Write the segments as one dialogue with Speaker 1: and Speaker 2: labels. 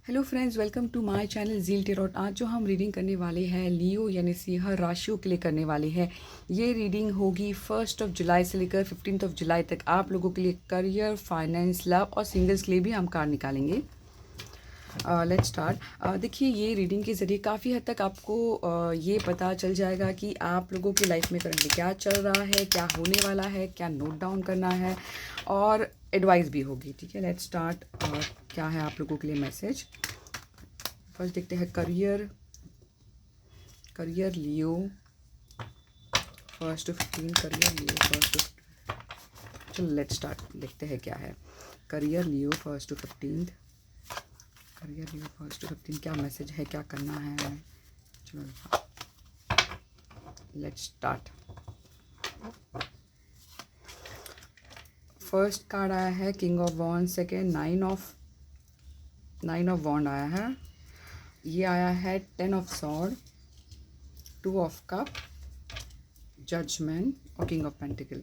Speaker 1: Hello friends, welcome to my channel Zeal Tarot. आज जो हम रीडिंग करने वाले हैं लियो यानी सिंह राशियों के लिए करने वाले हैं। ये रीडिंग होगी 1 जुलाई से लेकर 15 जुलाई तक। आप लोगों के लिए करियर, फाइनेंस, लव और सिंगल्स के लिए भी हम कार्ड निकालेंगे। Let's start. देखिए, ये रीडिंग के ज़रिए काफ़ी हद तक आपको ये पता चल जाएगा कि आप लोगों की लाइफ में करंटली क्या चल रहा है, क्या होने वाला है, क्या नोट डाउन करना है और एडवाइस भी होगी। ठीक है, लेट्स स्टार्ट। क्या है आप लोगों के लिए मैसेज। फर्स्ट देखते हैं career Leo 1 to 15। Career Leo 1 to 15। चलो लेट्स स्टार्ट, देखते हैं क्या है। Career Leo 1 to 15। Career Leo 1 to 15 क्या मैसेज है, क्या करना है। चलो लेट्स स्टार्ट। फर्स्ट कार्ड आया है king of wand, second nine of wand आया है। ये आया है 10 of Swords, 2 of Cups, judgement और किंग ऑफ पेंटिकल।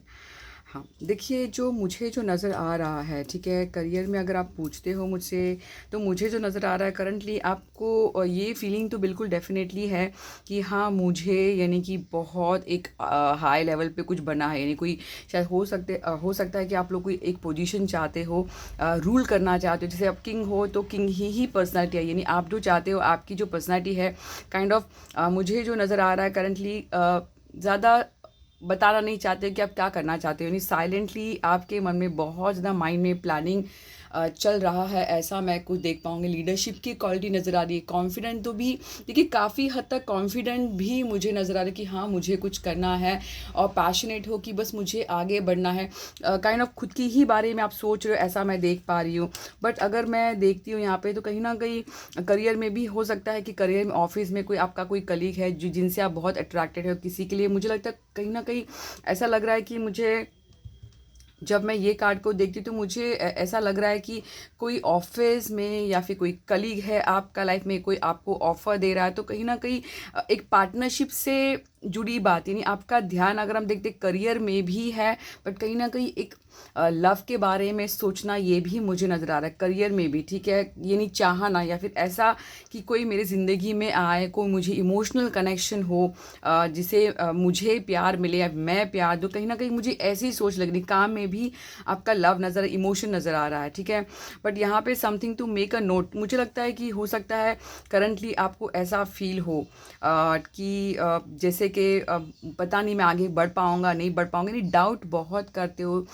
Speaker 1: हाँ, देखिए, मुझे जो नज़र आ रहा है, ठीक है, करियर में अगर आप पूछते हो मुझसे, तो मुझे जो नज़र आ रहा है करंटली, आपको ये फीलिंग तो बिल्कुल डेफिनेटली है कि हाँ, मुझे यानी कि बहुत एक हाई लेवल पे कुछ बना है। यानी कोई शायद हो सकता है कि आप लोग कोई एक पोजीशन चाहते हो, रूल करना चाहते हो। जैसे आप किंग हो तो किंग ही पर्सनैलिटी है, यानी आप जो चाहते हो, आपकी जो पर्सनैलिटी है काइंड ऑफ मुझे जो नज़र आ रहा है करंटली, ज़्यादा बताना नहीं चाहते कि आप क्या करना चाहते हो। यानी साइलेंटली आपके मन में बहुत ज़्यादा माइंड में प्लानिंग चल रहा है, ऐसा मैं कुछ देख पाऊँगी। लीडरशिप की क्वालिटी नज़र आ रही है। कॉन्फिडेंट तो भी, देखिए, काफ़ी हद तक कॉन्फिडेंट भी मुझे नज़र आ रहा है कि हाँ, मुझे कुछ करना है और पैशनेट हो कि बस मुझे आगे बढ़ना है। काइंड ऑफ खुद की ही बारे में आप सोच रहे हो, ऐसा मैं देख पा रही हूँ। बट अगर मैं देखती हूँ यहाँ पे, तो कहीं ना कहीं करियर में भी हो सकता है कि करियर में, ऑफिस में कोई आपका कोई कलीग है जिनसे आप बहुत अट्रैक्टेड हो किसी के लिए। मुझे लगता है कहीं ना कहीं ऐसा लग रहा है कि मुझे, जब मैं ये कार्ड को देखती हूँ तो मुझे ऐसा लग रहा है कि कोई ऑफिस में या फिर कोई कलीग है आपका लाइफ में, कोई आपको ऑफर दे रहा है। तो कहीं ना कहीं एक पार्टनरशिप से जुड़ी बात, यानी आपका ध्यान अगर हम देखते करियर में भी है, बट कहीं ना कहीं एक लव के बारे में सोचना, ये भी मुझे नज़र आ रहा है करियर में भी। ठीक है, यानी चाहना या फिर ऐसा कि कोई मेरी ज़िंदगी में आए, कोई मुझे इमोशनल कनेक्शन हो, जिसे मुझे प्यार मिले या मैं प्यार दूँ। कहीं ना कहीं मुझे ऐसी सोच लग रही। काम में भी आपका लव नज़र, इमोशन नज़र आ रहा है। ठीक है, बट यहाँ पे something to make a note, मुझे लगता है कि हो सकता है करंटली आपको ऐसा फील हो कि जैसे कि पता नहीं मैं आगे बढ़ पाऊँगा, नहीं बढ़ पाऊँगा, नहीं, डाउट बहुत करते हो।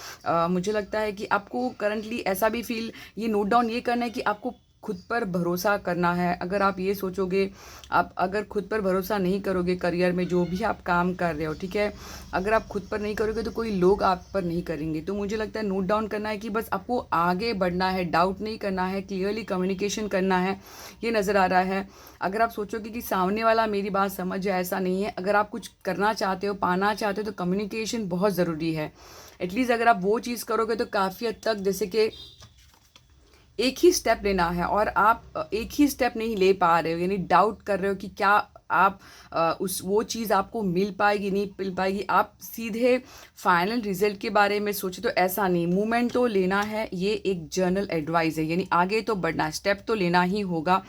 Speaker 1: मुझे लगता है कि आपको करंटली ऐसा भी फील, ये नोट डाउन ये करना है कि आपको खुद पर भरोसा करना है। अगर आप ये सोचोगे, आप अगर खुद पर भरोसा नहीं करोगे करियर में, जो भी आप काम कर रहे हो, ठीक है, अगर आप खुद पर नहीं करोगे तो कोई लोग आप पर नहीं करेंगे। तो मुझे लगता है नोट डाउन करना है कि बस आपको आगे बढ़ना है, डाउट नहीं करना है, क्लियरली कम्युनिकेशन करना है, ये नज़र आ रहा है। अगर आप सोचोगे कि सामने वाला मेरी बात समझ जाए, ऐसा नहीं है। अगर आप कुछ करना चाहते हो, पाना चाहते हो, तो कम्युनिकेशन बहुत ज़रूरी है। एटलीस्ट अगर आप वो चीज़ करोगे तो काफ़ी हद तक, जैसे कि एक ही स्टेप लेना है और आप एक ही स्टेप नहीं ले पा रहे हो, यानी डाउट कर रहे हो कि क्या आप उस वो चीज़ आपको मिल पाएगी, नहीं मिल पाएगी। आप सीधे फाइनल रिजल्ट के बारे में सोचे तो ऐसा नहीं, मूवमेंट तो लेना है। ये एक जर्नल एडवाइस है, यानी आगे तो बढ़ना है, स्टेप तो लेना ही होगा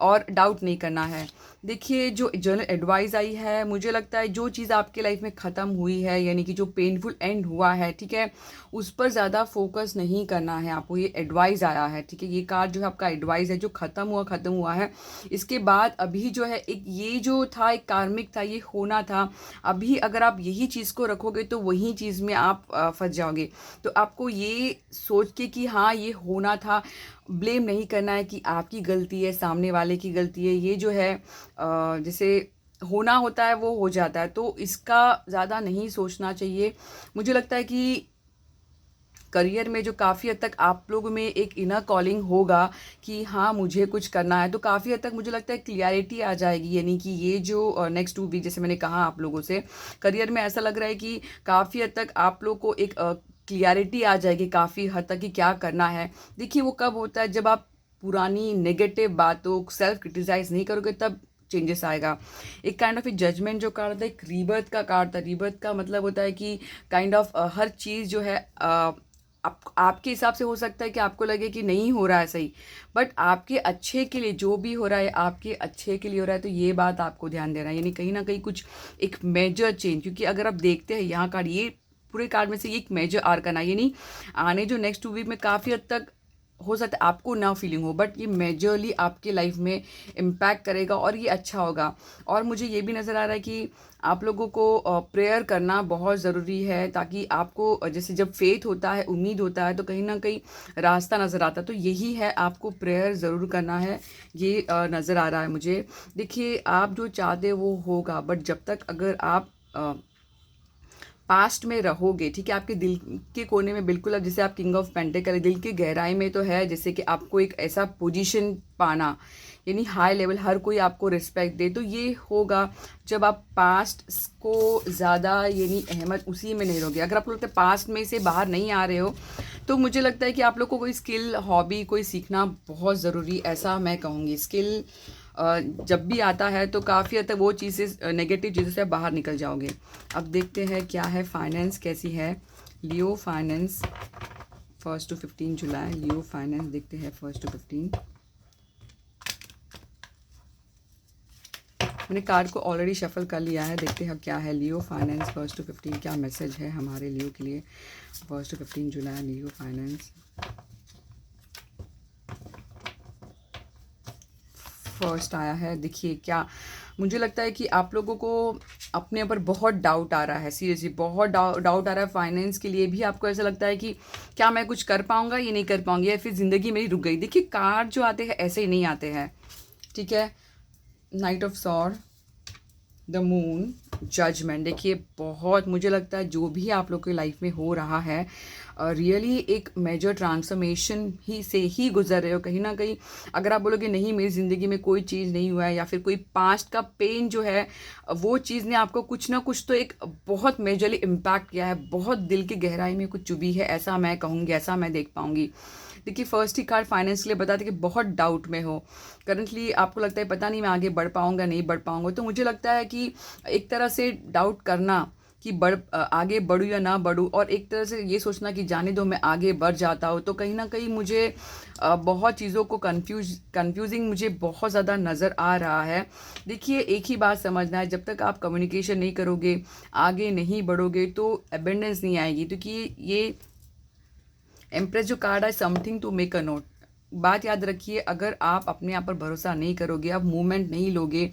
Speaker 1: और डाउट नहीं करना है। देखिए, जो जर्नल एडवाइस आई है, मुझे लगता है जो चीज़ आपके लाइफ में ख़त्म हुई है, यानी कि जो पेनफुल एंड हुआ है, ठीक है, उस पर ज़्यादा फोकस नहीं करना है आपको। ये एडवाइस आया है, ठीक है, ये कार्ड जो है आपका एडवाइस है। जो ख़त्म हुआ है, इसके बाद अभी जो है एक, ये जो था एक कार्मिक था, ये होना था। अभी अगर आप यही चीज़ को रखोगे तो वही चीज़ में आप फंस जाओगे। तो आपको ये सोच के कि हाँ, ये होना था, ब्लेम नहीं करना है कि आपकी गलती है, सामने वाले की गलती है। ये जो है जैसे होना होता है वो हो जाता है, तो इसका ज़्यादा नहीं सोचना चाहिए। मुझे लगता है कि करियर में जो काफ़ी हद तक आप लोगों में एक इनर कॉलिंग होगा कि हाँ, मुझे कुछ करना है, तो काफ़ी हद तक मुझे लगता है क्लियरिटी आ जाएगी। यानी कि ये जो नेक्स्ट 2 वीक, जैसे मैंने कहा आप लोगों से, करियर में ऐसा लग रहा है कि काफ़ी हद तक आप लोग को एक क्लियरिटी आ जाएगी काफ़ी हद तक कि क्या करना है। देखिए, वो कब होता है, जब आप पुरानी नेगेटिव बातों, सेल्फ क्रिटिसाइज नहीं करोगे, तब चेंजेस आएगा। एक काइंड ऑफ एक जजमेंट जो कार्ड था, एक रीबर्थ का कार्ड था। रीबर्थ का मतलब होता है कि काइंड ऑफ हर चीज़ जो है आपके हिसाब से हो सकता है कि आपको लगे कि नहीं हो रहा है सही, बट आपके अच्छे के लिए जो भी हो रहा है आपके अच्छे के लिए हो रहा है, तो ये बात आपको ध्यान देना है। यानी कहीं ना कहीं कुछ एक मेजर चेंज, क्योंकि अगर आप देखते हैं यहाँ कार्ड, ये पूरे कार्ड में से ये एक मेजर आर्कन है, यानी आने जो नेक्स्ट 2 वीक में काफ़ी हद तक हो सकता है आपको ना फीलिंग हो, बट ये मेजरली आपके लाइफ में इम्पैक्ट करेगा और ये अच्छा होगा। और मुझे ये भी नज़र आ रहा है कि आप लोगों को प्रेयर करना बहुत ज़रूरी है, ताकि आपको जैसे जब फेथ होता है, उम्मीद होता है, तो कहीं ना कहीं रास्ता नज़र आता है। तो यही है, आपको प्रेयर ज़रूर करना है, ये नज़र आ रहा है मुझे। देखिए, आप जो चाहते वो होगा, बट जब तक अगर आप पास्ट में रहोगे, ठीक है, आपके दिल के कोने में बिल्कुल, अब जैसे आप किंग ऑफ पेंटिकल, दिल की गहराई में तो है जैसे कि आपको एक ऐसा पोजीशन पाना, यानी हाई लेवल, हर कोई आपको रिस्पेक्ट दे, तो ये होगा जब आप पास्ट को ज़्यादा यानी अहमियत उसी में नहीं रहोगे। अगर आप लोग लगता है पास्ट में से बाहर नहीं आ रहे हो, तो मुझे लगता है कि आप लोग को कोई स्किल, हॉबी कोई सीखना बहुत ज़रूरी, ऐसा मैं कहूँगी। स्किल जब भी आता है तो काफ़ी हद तक वो चीज़ें, नेगेटिव चीज़ों से आप बाहर निकल जाओगे। अब देखते हैं क्या है फाइनेंस, कैसी है लियो फाइनेंस 1 to 15 जुलाई। लियो फाइनेंस देखते हैं 1 to 15। मैंने कार्ड को ऑलरेडी शफल कर लिया है, देखते हैं क्या है लियो फाइनेंस 1 to 15, क्या मैसेज है हमारे लियो के लिए 1 to 15 जुलाई। लियो फाइनेंस फर्स्ट आया है। देखिए, क्या मुझे लगता है कि आप लोगों को अपने ऊपर बहुत डाउट आ रहा है, सीरियसली बहुत डाउट आ रहा है। फाइनेंस के लिए भी आपको ऐसा लगता है कि क्या मैं कुछ कर पाऊंगा, ये नहीं कर पाऊंगी, या फिर ज़िंदगी मेरी रुक गई। देखिए, कार्ड जो आते हैं ऐसे ही नहीं आते हैं, ठीक है। Knight of sword, the moon, judgement. देखिए, बहुत मुझे लगता है जो भी आप लोग की लाइफ में हो रहा है, रियली एक मेजर ट्रांसफॉर्मेशन ही से ही गुजर रहे हो कहीं ना कहीं। अगर आप बोलोगे नहीं मेरी ज़िंदगी में कोई चीज़ नहीं हुआ है, या फिर कोई पास्ट का पेन जो है वो चीज़ ने आपको कुछ ना कुछ तो एक बहुत मेजरली इम्पैक्ट किया है, बहुत दिल की गहराई में कुछ चुभी है, ऐसा मैं कहूँगी, ऐसा मैं देख पाऊँगी। देखिए, फर्स्ट ही कार्ड फाइनेंस के लिए बताते कि बहुत डाउट में हो करंटली, आपको लगता है पता नहीं मैं आगे बढ़ पाऊंगा नहीं बढ़ पाऊंगा। तो मुझे लगता है कि एक तरह से डाउट करना कि आगे बढ़ूँ या ना बढ़ूँ, और एक तरह से ये सोचना कि जाने दो मैं आगे बढ़ जाता हूँ, तो कहीं ना कहीं मुझे बहुत चीज़ों को कंफ्यूजिंग मुझे बहुत ज़्यादा नज़र आ रहा है। देखिए, एक ही बात समझना है, जब तक आप कम्युनिकेशन नहीं करोगे, आगे नहीं बढ़ोगे, तो एबेंडेंस नहीं आएगी। क्योंकि ये एम्प्रेस जो कार्ड है, something to make a note. बात याद रखिए, अगर आप अपने आप पर भरोसा नहीं करोगे, आप मूवमेंट नहीं लोगे,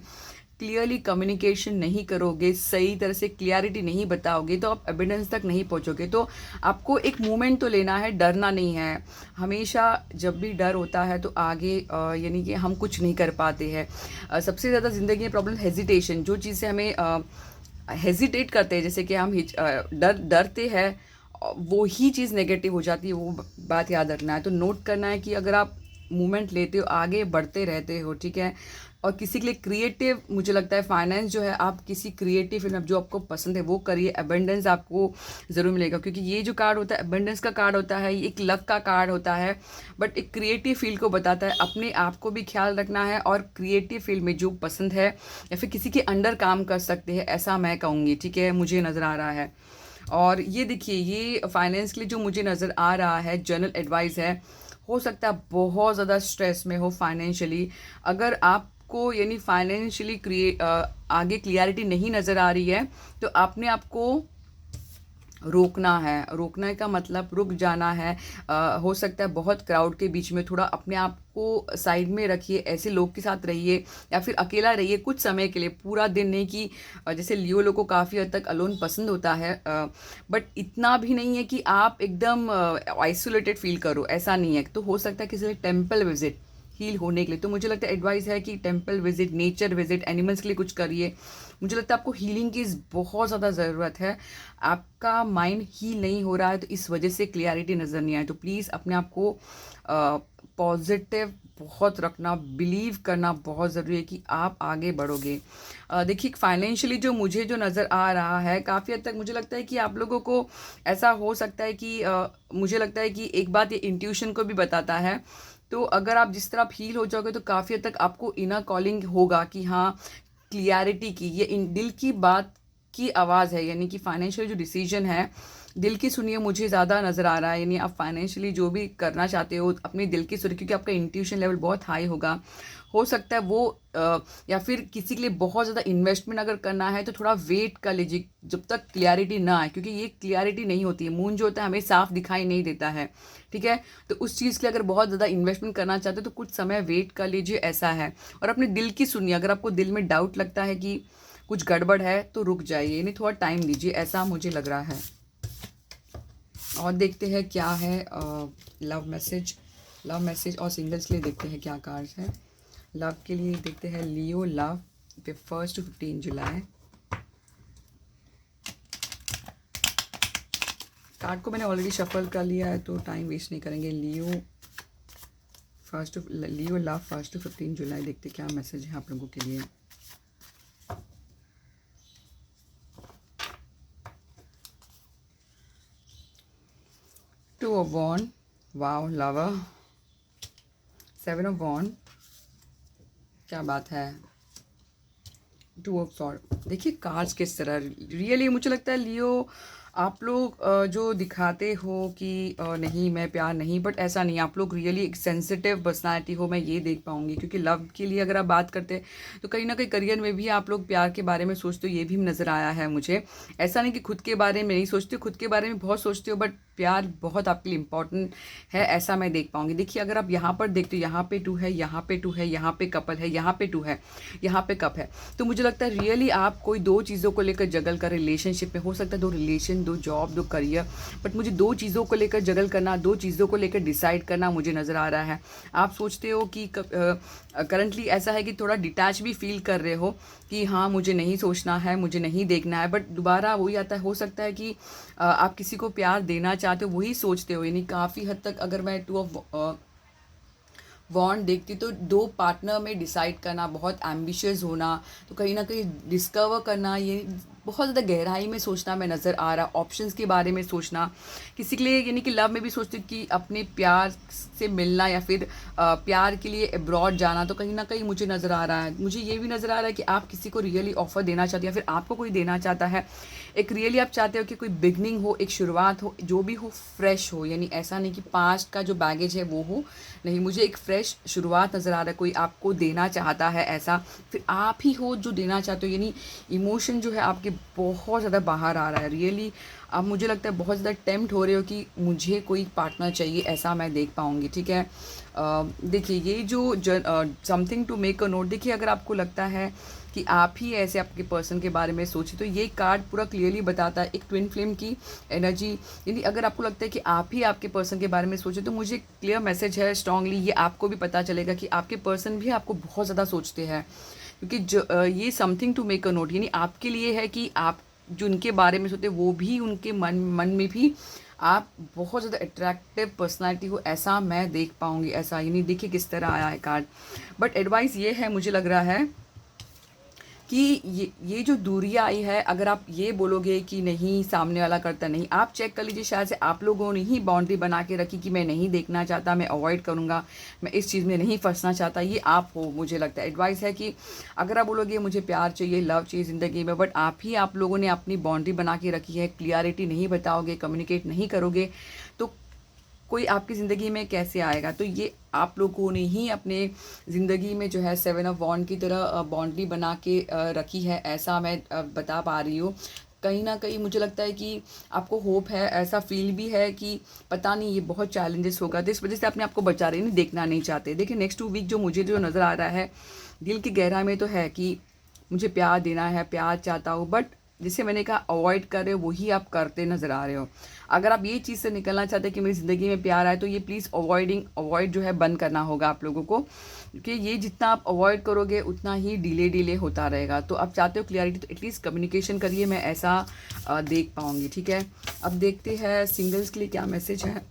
Speaker 1: क्लियरली कम्युनिकेशन नहीं करोगे, सही तरह से क्लियरिटी नहीं बताओगे, तो आप एविडेंस तक नहीं पहुंचोगे। तो आपको एक मूवमेंट तो लेना है, डरना नहीं है। हमेशा जब भी डर होता है तो आगे यानी कि हम कुछ नहीं कर पाते हैं। सबसे ज़्यादा ज़िंदगी में प्रॉब्लम हेजिटेशन, जो चीज़ से हमें हेजिटेट करते हैं, जैसे कि हम डरते हैं, वो ही चीज़ नेगेटिव हो जाती है, वो बात याद रखना है। तो नोट करना है कि अगर आप मूवमेंट लेते हो, आगे बढ़ते रहते हो, ठीक है। और किसी के लिए क्रिएटिव, मुझे लगता है फाइनेंस जो है, आप किसी क्रिएटिव फिल्म जो आपको पसंद है वो करिए, एबेंडेंस आपको ज़रूर मिलेगा। क्योंकि ये जो कार्ड होता है एबेंडेंस का कार्ड होता है, ये एक लक का कार्ड होता है, बट एक क्रिएटिव फील्ड को बताता है। अपने आप को भी ख्याल रखना है, और क्रिएटिव फील्ड में जो पसंद है या फिर किसी के अंडर काम कर सकते हैं, ऐसा मैं कहूँगी, ठीक है, मुझे नज़र आ रहा है। और ये देखिए, ये फाइनेंस के लिए जो मुझे नज़र आ रहा है जनरल एडवाइस है। हो सकता है बहुत ज़्यादा स्ट्रेस में हो फाइनेंशियली, अगर आपको यानी फाइनेंशियली आगे क्लियरिटी नहीं नज़र आ रही है, तो आपने आपको रोकना है। रोकने का मतलब रुक जाना है। हो सकता है बहुत क्राउड के बीच में थोड़ा अपने आप को साइड में रखिए, ऐसे लोग के साथ रहिए, या फिर अकेला रहिए कुछ समय के लिए, पूरा दिन नहीं कि जैसे लियो लोग को काफ़ी हद तक अलोन पसंद होता है, बट इतना भी नहीं है कि आप एकदम आइसोलेटेड फील करो, ऐसा नहीं है। तो हो सकता है किसी टेम्पल विजिट हील होने के लिए, तो मुझे लगता है एडवाइस है कि temple visit, nature visit, animals के लिए कुछ करिए। मुझे लगता है आपको हीलिंग की बहुत ज़्यादा ज़रूरत है। आपका माइंड हील नहीं हो रहा है, तो इस वजह से क्लियरिटी नज़र नहीं आए। तो प्लीज़ अपने आप को पॉजिटिव बहुत रखना, बिलीव करना बहुत ज़रूरी है कि आप आगे बढ़ोगे। देखिए, फाइनेंशियली जो मुझे जो नज़र आ रहा है, काफ़ी हद तक मुझे लगता है कि आप लोगों को ऐसा हो सकता है कि मुझे लगता है कि एक बात ये इंट्यूशन को भी बताता है। तो अगर आप जिस तरह हील हो जाओगे, तो काफ़ी हद तक आपको इनर कॉलिंग होगा कि हाँ, क्लियरिटी की, ये इन दिल की बात की आवाज़ है। यानी कि फाइनेंशियल जो डिसीजन है, दिल की सुनिए मुझे ज़्यादा नज़र आ रहा है, यानी आप फाइनेंशियली जो भी करना चाहते हो अपने दिल की सुनिए, क्योंकि आपका इंट्यूशन लेवल बहुत हाई होगा। हो सकता है वो या फिर किसी के लिए बहुत ज़्यादा इन्वेस्टमेंट अगर करना है तो थोड़ा वेट कर लीजिए जब तक क्लियरिटी ना आए, क्योंकि ये क्लियरिटी नहीं होती है। मून जो होता है हमें साफ दिखाई नहीं देता है, ठीक है। तो उस चीज़ के लिए अगर बहुत ज़्यादा इन्वेस्टमेंट करना चाहते हो तो कुछ समय वेट कर लीजिए, ऐसा है। और अपने दिल की सुनिए, अगर आपको दिल में डाउट लगता है कि कुछ गड़बड़ है तो रुक जाइए, यानी थोड़ा टाइम दीजिए, ऐसा मुझे लग रहा है। और देखते हैं क्या है लव मैसेज। लव मैसेज और सिंगल्स के लिए देखते हैं क्या कार्ड्स है। लव के लिए देखते हैं लियो लव 1 to 15 जुलाई। कार्ड को मैंने ऑलरेडी शफल कर लिया है तो टाइम वेस्ट नहीं करेंगे। लियो लव 1 to 15 जुलाई, देखते क्या मैसेज है आप लोगों के लिए। Two of wand, wow lover, 7 of wand, क्या बात है। 2 ऑफ सॉर्ड, देखिए कार्ड्स किस तरह रियली मुझे लगता है लियो आप लोग जो दिखाते हो कि नहीं मैं प्यार नहीं, बट ऐसा नहीं, आप लोग रियली एक सेंसिटिव पर्सनालिटी हो, मैं ये देख पाऊंगी। क्योंकि लव के लिए अगर आप बात करते हैं तो कहीं ना कहीं करियर में भी आप लोग प्यार के बारे में सोचते हो, ये भी नज़र आया है मुझे। ऐसा नहीं कि खुद के बारे में नहीं सोचते हो, खुद के बारे में बहुत सोचते हो, बट प्यार बहुत आपके लिए इंपॉर्टेंट है, ऐसा मैं देख पाऊंगी। देखिए अगर आप यहाँ पर देखते हो, यहाँ पे 2 है, यहाँ पे 2 है, यहाँ पे कपल है, यहाँ पे 2 है, यहाँ पे कप है, तो मुझे लगता है रियली आप कोई 2 चीज़ों को लेकर जगल कर रिलेशनशिप में, हो सकता है 2 रिलेशन, 2 जॉब, 2 करियर, बट मुझे 2 चीज़ों को लेकर जगल करना, 2 चीज़ों को लेकर डिसाइड करना मुझे नज़र आ रहा है। आप सोचते हो कि करंटली ऐसा है कि थोड़ा डिटैच भी फील कर रहे हो कि हाँ मुझे नहीं सोचना है, मुझे नहीं देखना है, बट दोबारा वही आता है। हो सकता है कि आप किसी को प्यार देना चाहते हो, वही सोचते हो, यानी काफ़ी हद तक अगर मैं 2 ऑफ वॉन्ड देखती तो 2 पार्टनर में डिसाइड करना, बहुत एम्बिशियस होना, तो कहीं ना कहीं डिस्कवर करना, ये बहुत ज़्यादा गहराई में सोचना मैं नज़र आ रहा। ऑप्शंस के बारे में सोचना किसी के लिए, यानी कि लव में भी सोचती हूँ कि अपने प्यार से मिलना या फिर प्यार के लिए अब्रॉड जाना, तो कहीं ना कहीं मुझे नज़र आ रहा है। मुझे ये भी नज़र आ रहा है कि आप किसी को रियली ऑफर देना चाहते हो या फिर आपको कोई देना चाहता है। एक रियली आप चाहते हो कि कोई बिगनिंग हो, एक शुरुआत हो, जो भी हो फ्रेश हो, यानी ऐसा नहीं कि पास्ट का जो बैगेज है वो हो, नहीं, मुझे एक फ्रेश शुरुआत नज़र आ रहा है। कोई आपको देना चाहता है ऐसा, फिर आप ही हो जो देना चाहते हो, यानी इमोशन जो है आपके बहुत ज़्यादा बाहर आ रहा है रियली। अब मुझे लगता है बहुत ज़्यादा टेम्प्ट हो रहे हो कि मुझे कोई पार्टनर चाहिए, ऐसा मैं देख पाऊँगी, ठीक है। देखिए ये जो something to make a note, देखिए अगर आपको लगता है कि आप ही ऐसे आपके पर्सन के बारे में सोचिए तो ये कार्ड पूरा क्लियरली बताता है एक ट्विन फ्लेम की एनर्जी। यानी अगर आपको लगता है कि आप ही आपके पर्सन के बारे में सोचे तो मुझे क्लियर मैसेज है स्ट्रांगली, ये आपको भी पता चलेगा कि आपके पर्सन भी आपको बहुत ज़्यादा सोचते हैं। क्योंकि ये something to make a note, यानी आपके लिए है कि आप जो उनके बारे में सोचते वो भी उनके मन में भी आप बहुत ज़्यादा अट्रैक्टिव पर्सनालिटी हो, ऐसा मैं देख पाऊंगी। ऐसा यानी देखिए किस तरह आया है कार्ड। बट एडवाइस ये है, मुझे लग रहा है कि ये जो दूरियां आई है, अगर आप ये बोलोगे कि नहीं सामने वाला करता नहीं, आप चेक कर लीजिए, शायद से आप लोगों ने ही बाउंड्री बना के रखी कि मैं नहीं देखना चाहता, मैं अवॉइड करूंगा, मैं इस चीज़ में नहीं फंसना चाहता, ये आप हो। मुझे लगता है एडवाइस है कि अगर आप बोलोगे मुझे प्यार चाहिए, लव चाहिए ज़िंदगी में, बट आप लोगों ने अपनी बाउंड्री बना के रखी है, क्लियरिटी नहीं बताओगे, कम्युनिकेट नहीं करोगे, तो कोई आपकी ज़िंदगी में कैसे आएगा। तो ये आप लोगों ने ही अपने ज़िंदगी में जो है 7 ऑफ वॉन्ड की तरह बाउंड्री बना के रखी है, ऐसा मैं बता पा रही हूँ। कहीं ना कहीं मुझे लगता है कि आपको होप है, ऐसा फील भी है कि पता नहीं ये बहुत चैलेंजेस होगा, तो इस वजह से अपने आपको बचा रहे नहीं, देखना नहीं चाहते। देखिए नेक्स्ट 2 वीक जो मुझे जो नज़र आ रहा है दिल की गहराई में तो है कि मुझे प्यार देना है, प्यार चाहता हूँ, बट जिसे मैंने कहा अवॉइड कर रहे हो वही आप करते नज़र आ रहे हो। अगर आप ये चीज़ से निकलना चाहते हैं कि मेरी ज़िंदगी में प्यार आए तो ये प्लीज़ अवॉइड जो है बंद करना होगा आप लोगों को, क्योंकि ये जितना आप अवॉइड करोगे उतना ही डिले होता रहेगा। तो आप चाहते हो क्लियरिटी तो एटलीस्ट कम्युनिकेशन करिए, मैं ऐसा देख पाऊँगी, ठीक है। अब देखते हैं सिंगल्स के लिए क्या मैसेज है।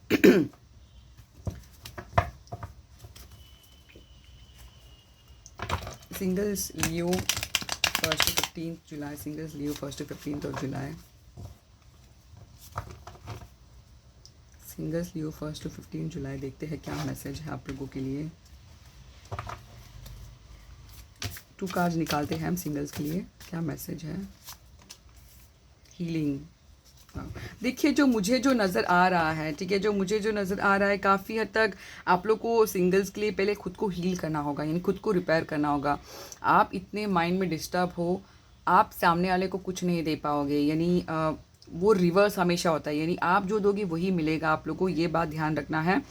Speaker 1: Singles Leo 1 to 15 July, singles Leo 1 to 15 of July, singles Leo 1 to 15 जुलाई, देखते हैं क्या मैसेज है आप लोगों के लिए। 2 कार्ड निकालते हैं हम सिंगल्स के लिए, क्या मैसेज है। हीलिंग, हाँ, देखिए जो मुझे जो नज़र आ रहा है, ठीक है, जो मुझे जो नज़र आ रहा है काफ़ी हद तक आप लोग को सिंगल्स के लिए पहले खुद को हील करना होगा, यानी खुद को रिपेयर करना होगा। आप इतने माइंड में डिस्टर्ब हो, आप सामने वाले को कुछ नहीं दे पाओगे, यानी वो रिवर्स हमेशा होता है, यानी आप जो दोगे वही मिलेगा आप लोग को, ये बात ध्यान रखना है।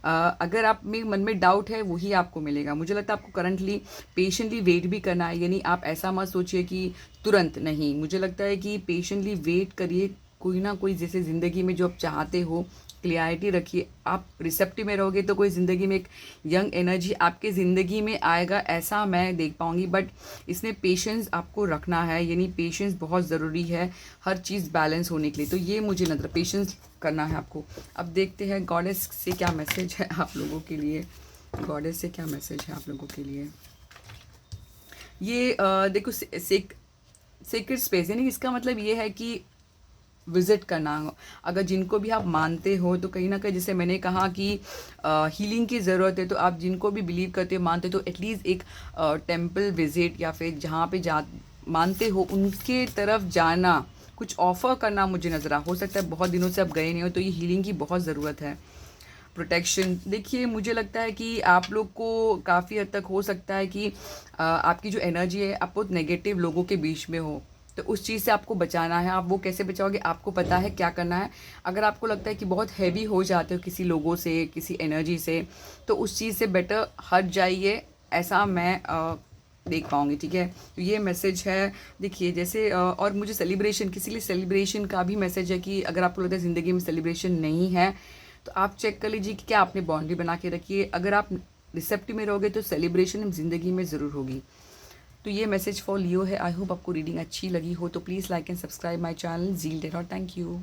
Speaker 1: अगर आप में मन में डाउट है वही आपको मिलेगा। मुझे लगता है आपको करंटली पेशेंटली वेट भी करना है, यानी आप ऐसा मत सोचिए कि तुरंत नहीं, मुझे लगता है कि पेशेंटली वेट करिए, कोई ना कोई जैसे ज़िंदगी में जो आप चाहते हो क्लियरिटी रखिए। आप रिसेप्टिव में रहोगे तो कोई ज़िंदगी में एक यंग एनर्जी आपके ज़िंदगी में आएगा, ऐसा मैं देख पाऊँगी। बट इसमें पेशेंस आपको रखना है, यानी पेशेंस बहुत ज़रूरी है हर चीज़ बैलेंस होने के लिए। तो ये मुझे नज़र पेशेंस करना है आपको। अब देखते हैं गॉडेस से क्या मैसेज है आप लोगों के लिए, गॉडेस से क्या मैसेज है आप लोगों के लिए। ये देखो सेक्रेट स्पेस, यानी इसका मतलब ये है कि विज़िट करना हो। अगर जिनको भी आप मानते हो तो कहीं ना कहीं, जैसे मैंने कहा कि हीलिंग की ज़रूरत है, तो आप जिनको भी बिलीव करते हो मानते हो तो एटलीस्ट एक टेम्पल विज़िट या फिर जहाँ पे जा मानते हो उनके तरफ जाना, कुछ ऑफ़र करना मुझे नज़र आ। हो सकता है बहुत दिनों से आप गए नहीं हो, तो ये हीलिंग की बहुत ज़रूरत है। प्रोटेक्शन, देखिए मुझे लगता है कि आप लोग को काफ़ी हद तक हो सकता है कि आपकी जो एनर्जी है आप बहुत नेगेटिव लोगों के बीच में हो, तो उस चीज़ से आपको बचाना है। आप वो कैसे बचाओगे, आपको पता है क्या करना है। अगर आपको लगता है कि बहुत हैवी हो जाते हो किसी लोगों से, किसी एनर्जी से, तो उस चीज़ से बेटर हट जाइए, ऐसा मैं देख पाऊँगी, ठीक है। तो ये मैसेज है। देखिए जैसे और मुझे सेलिब्रेशन, किसी लिए सेलिब्रेशन का भी मैसेज है कि अगर आपको लगता है ज़िंदगी में सेलिब्रेशन नहीं है तो आप चेक कर लीजिए कि क्या आपने बाउंड्री बना के रखी है। अगर आप रिसेप्टिव में रहोगे तो सेलिब्रेशन ज़िंदगी में ज़रूर होगी। तो ये मैसेज फॉर लियो है। आई होप आपको रीडिंग अच्छी लगी हो, तो please like and subscribe my channel Zeal date. और थैंक यू।